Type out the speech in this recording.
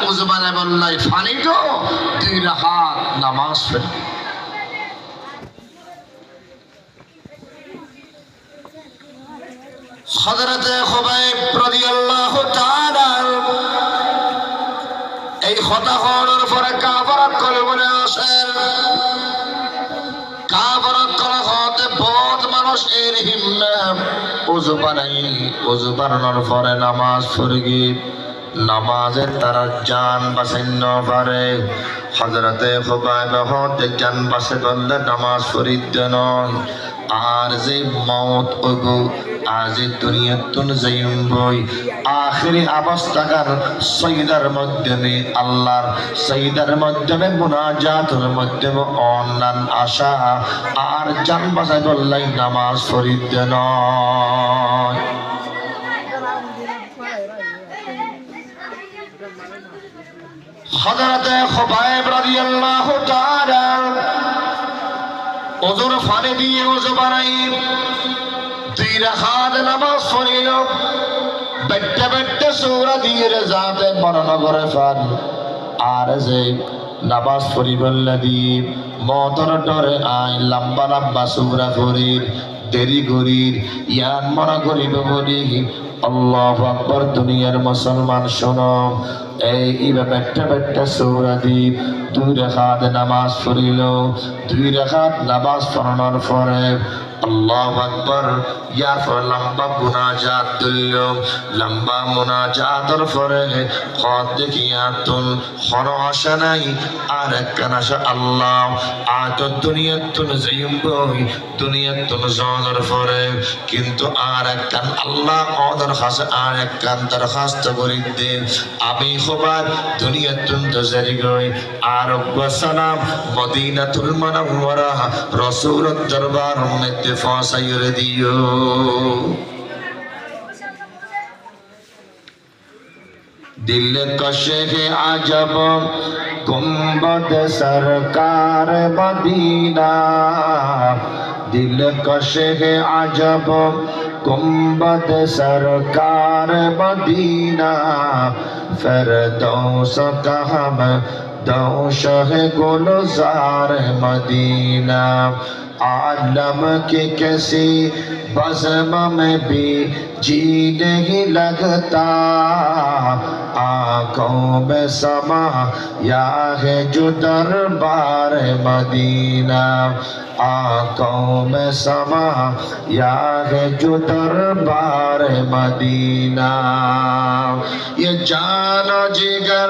উজবানে বললাই funny তো 2 রাকাত নামাজ পড়ি। হযরতে খুবাইব রাদিয়াল্লাহু তাআলা এই কথা হওয়ার পরে কাফারাত করে বলে আসেন, কাফারাত করা হতে বহুত মানুষের হিম্মত ওযু বানাই, ওযু বানানোর পরে নামাজ পড়ি, নামাজের তারা জান বাঁচাইন পারে। হযরতে খুবাইব হতে জান বাঁচে বললে নামাজ পড়িতে নয়, আর যে মওত ওগো আজ দুনিয়াতুন যাইম বই আখিরি অবস্থাকার সৈয়দার মাধ্যমে আল্লাহর সৈয়দার মাধ্যমে মুনাজাতের মাধ্যমে অন্যান আশা আর জান বাঁচাই বললাই নামাজ পড়িতে নয়। হযরতে খুবাইব রাদিয়াল্লাহু তাআলা ওযুর পানি দিয়ে ওযু বানাই 2 রাকাত নামাজ পড়িল। বেটে বেটে সূরা দিয়ে যাতে বর্ণনা করে ফান আর যে নামাজ পড়িবল্লা দিয়ে মতর ডরে আই লম্বা লম্বা সূরা পড়ির দেরি করির ইয়ান মনে করিব বলি আল্লাহু আকবার। দুনিয়ার মুসলমান শোনো, এই বেটে বেটে সূরা দিয়ে 2 রাকাত নামাজ পড়িল। 2 রাকাত নামাজ পড়ানোর পরে আল্লাহু আকবার ইয়ার পর লম্বা মুনাজাত দিল। লম্বা মুনাজাতের পরে খত দেখিয়া তুন হর আসা নাই আর একখান আসা আল্লাহ আজ দুনিয়াতুন যাইম বই দুনিয়াতুন যাওয়ার পরে কিন্তু আর একখান আল্লাহ ওদের কাছে আর একখান দরখাস্ত করি দে, আমি খুবাইব দুনিয়াতুন জারি গই আর সালাম মদিনাতুল মুনাওয়ারা রাসূলের দরবার মধ্যে ফাসাইরে দিও। दिल कशे अजब गुंबद सरकार मदीना, दिल कशे अजब गुंबद सरकार मदीना, फिरदौस का हम दोष है गुलजार मदीना, आलम के किसी बज़्म में भी जी नहीं लगता, आँखों में समा या है जो दरबार मदीना, आँखों में समा या है जो दरबार मदीना। ये जानो जिगर